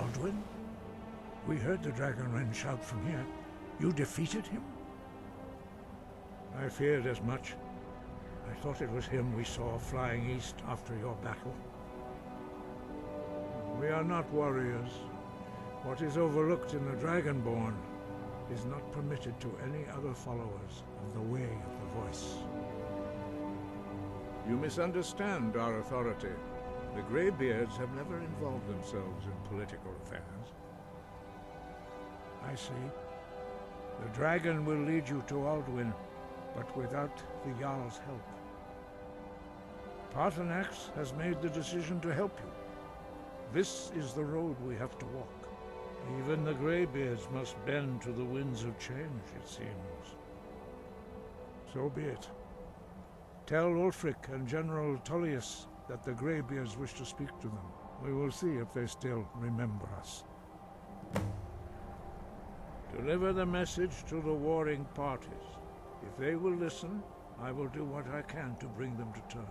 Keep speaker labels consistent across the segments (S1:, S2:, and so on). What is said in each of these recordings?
S1: Alduin? We heard the Dragonren shout from here. You defeated him? I feared as much. I thought it was him we saw flying east after your battle. We are not warriors. What is overlooked in the Dragonborn is not permitted to any other followers of the Way of the Voice. You misunderstand our authority. The Greybeards have never involved themselves in political affairs. I see. The dragon will lead you to Alduin, but without the Jarl's help. Paarthurnax has made the decision to help you. This is the road we have to walk. Even the Greybeards must bend to the winds of change, it seems. So be it. Tell Ulfric and General Tullius that the Greybeards wish to speak to them. We will see if they still remember us. Deliver the message to the warring parties. If they will listen, I will do what I can to bring them to terms.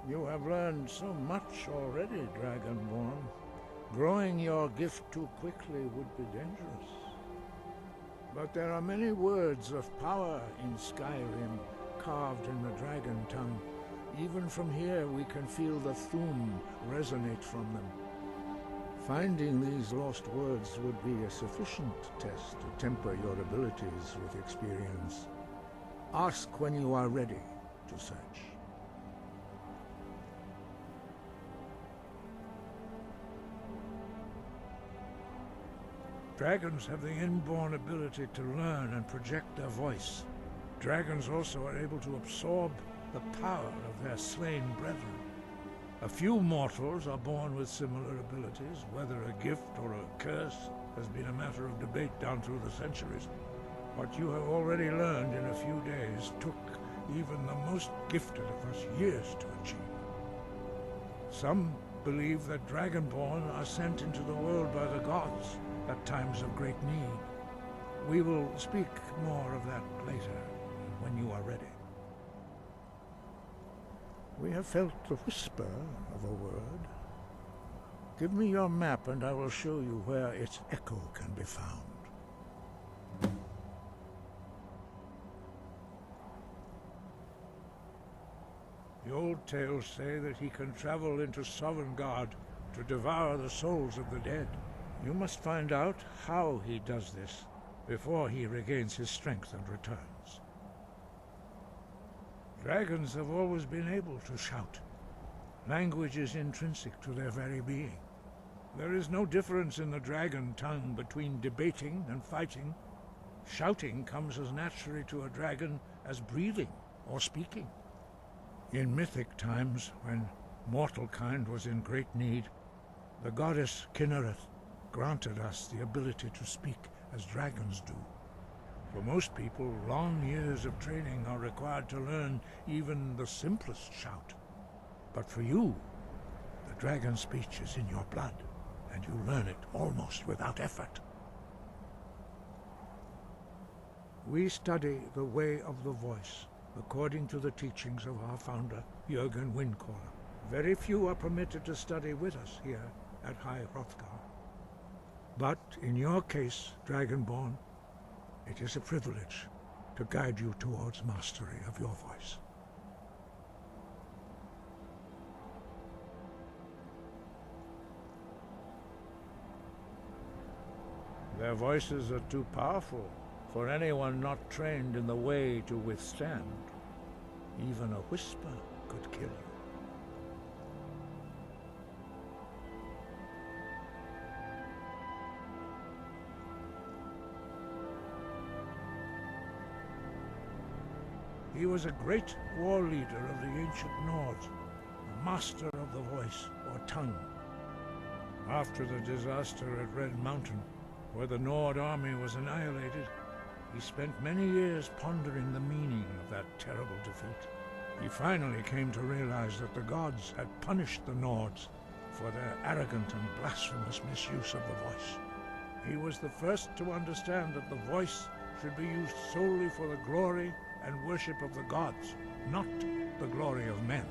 S1: You have learned so much already, Dragonborn. Growing your gift too quickly would be dangerous. But there are many words of power in Skyrim, carved in the dragon tongue. Even from here we can feel the Thu'um resonate from them. Finding these lost words would be a sufficient test to temper your abilities with experience. Ask when you are ready to search. Dragons have the inborn ability to learn and project their voice. Dragons also are able to absorb the power of their slain brethren. A few mortals are born with similar abilities. Whether a gift or a curse has been a matter of debate down through the centuries. What you have already learned in a few days took even the most gifted of us years to achieve. Some believe that Dragonborn are sent into the world by the gods at times of great need. We will speak more of that later, when you are ready. We have felt the whisper of a word. Give me your map and I will show you where its echo can be found. The old tales say that he can travel into Sovngarde to devour the souls of the dead. You must find out how he does this before he regains his strength and returns. Dragons have always been able to shout. Language is intrinsic to their very being. There is no difference in the dragon tongue between debating and fighting. Shouting comes as naturally to a dragon as breathing or speaking. In mythic times, when mortal kind was in great need, the goddess Kinnereth granted us the ability to speak as dragons do. For most people, long years of training are required to learn even the simplest shout. But for you, the dragon speech is in your blood, and you learn it almost without effort. We study the way of the voice, according to the teachings of our founder, Jürgen Windcaller. Very few are permitted to study with us here at High Hrothgar. But in your case, Dragonborn, it is a privilege to guide you towards mastery of your voice. Their voices are too powerful for anyone not trained in the way to withstand. Even a whisper could kill you. He was a great war leader of the ancient Nords, a master of the voice, or tongue. After the disaster at Red Mountain, where the Nord army was annihilated, he spent many years pondering the meaning of that terrible defeat. He finally came to realize that the gods had punished the Nords for their arrogant and blasphemous misuse of the voice. He was the first to understand that the voice should be used solely for the glory and worship of the gods, not the glory of men.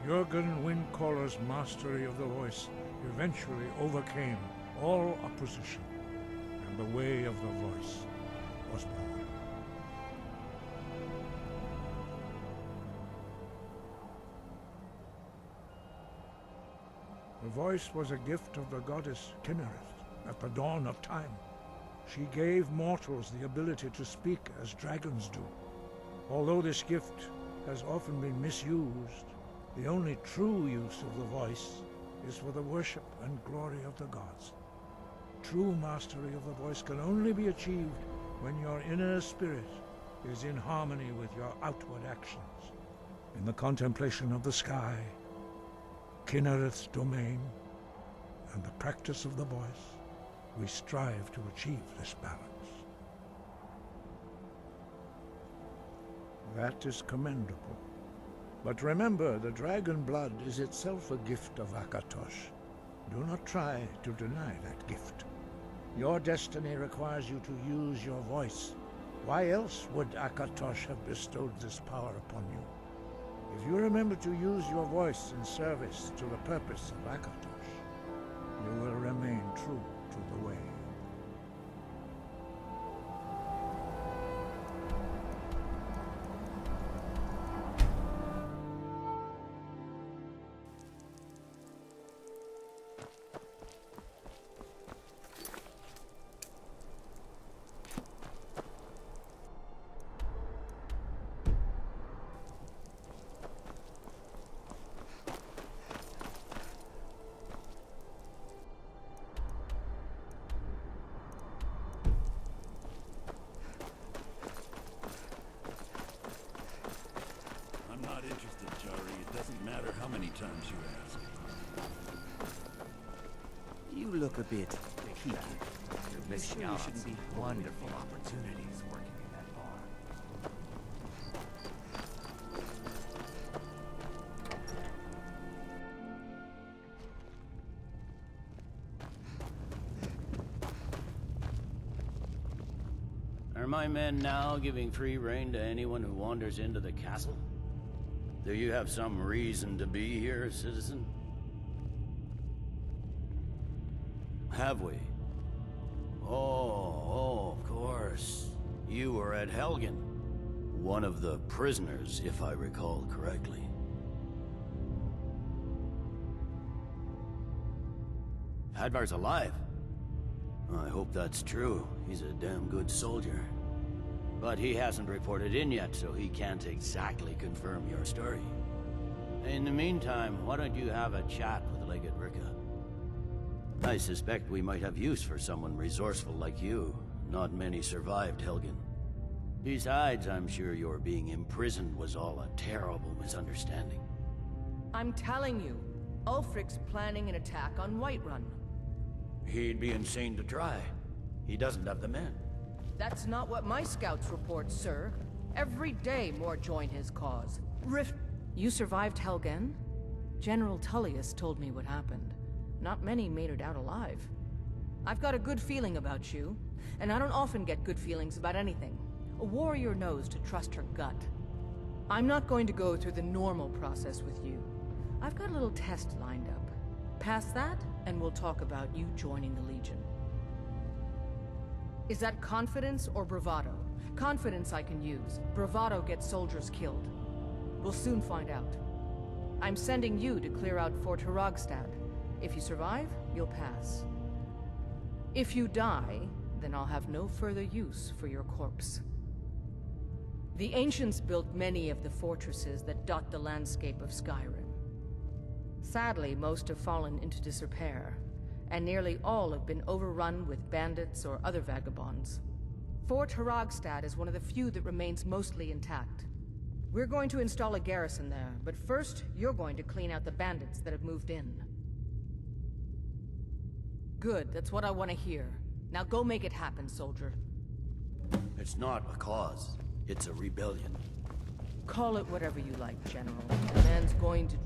S1: Jürgen Windcaller's mastery of the voice eventually overcame all opposition, and the way of the voice was born. The voice was a gift of the goddess Kinnereth at the dawn of time. She gave mortals the ability to speak as dragons do. Although this gift has often been misused, the only true use of the voice is for the worship and glory of the gods. True mastery of the voice can only be achieved when your inner spirit is in harmony with your outward actions. In the contemplation of the sky, Kinnereth's domain, and the practice of the voice, we strive to achieve this balance. That is commendable. But remember, the dragon blood is itself a gift of Akatosh. Do not try to deny that gift. Your destiny requires you to use your voice. Why else would Akatosh have bestowed this power upon you? If you remember to use your voice in service to the purpose of Akatosh, you will remain true to the way.
S2: Times you ask.
S3: You look a bit peaky. You're missing out on some wonderful opportunities working in that bar.
S2: Are my men now giving free rein to anyone who wanders into the castle? Do you have some reason to be here, citizen? Have we? Oh, of course. You were at Helgen. One of the prisoners, if I recall correctly. Hadvar's alive. I hope that's true. He's a damn good soldier. But he hasn't reported in yet, so he can't exactly confirm your story. In the meantime, why don't you have a chat with Legate Rika? I suspect we might have use for someone resourceful like you. Not many survived Helgen. Besides, I'm sure your being imprisoned was all a terrible misunderstanding.
S4: I'm telling you, Ulfric's planning an attack on Whiterun.
S2: He'd be insane to try. He doesn't have the men.
S4: That's not what my scouts report, sir. Every day more join his cause. You survived Helgen? General Tullius told me what happened. Not many made it out alive. I've got a good feeling about you, and I don't often get good feelings about anything. A warrior knows to trust her gut. I'm not going to go through the normal process with you. I've got a little test lined up. Pass that, and we'll talk about you joining the Legion. Is that confidence or bravado? Confidence I can use. Bravado gets soldiers killed. We'll soon find out. I'm sending you to clear out Fort Hrogstad. If you survive, you'll pass. If you die, then I'll have no further use for your corpse. The ancients built many of the fortresses that dot the landscape of Skyrim. Sadly, most have fallen into disrepair, and nearly all have been overrun with bandits or other vagabonds. Fort Hrogstad is one of the few that remains mostly intact. We're going to install a garrison there, but first, you're going to clean out the bandits that have moved in. Good, that's what I want to hear. Now go make it happen, soldier.
S2: It's not a cause. It's a rebellion.
S4: Call it whatever you like, General. The man's going to...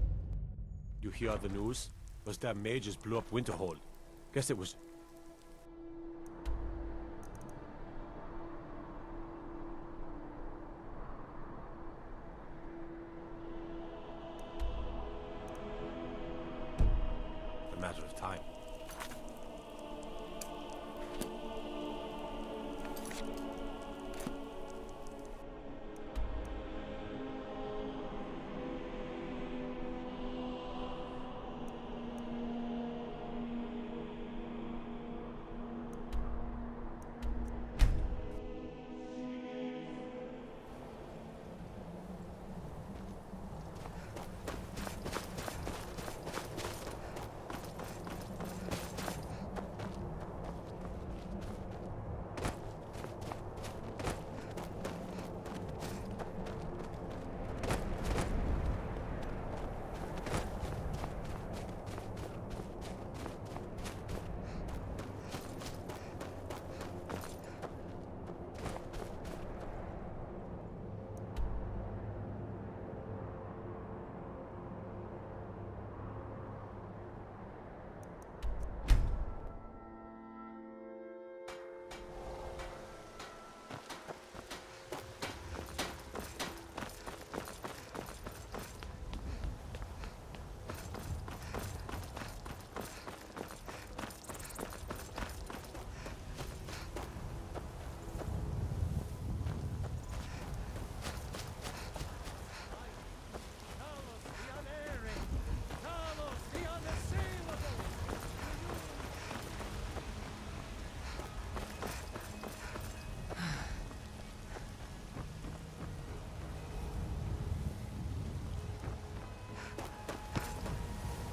S5: You hear the news? Those damn mages blew up Winterhold. Guess it was... time.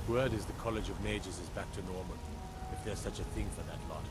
S5: Word is the College of Mages is back to normal, if there's such a thing for that lot.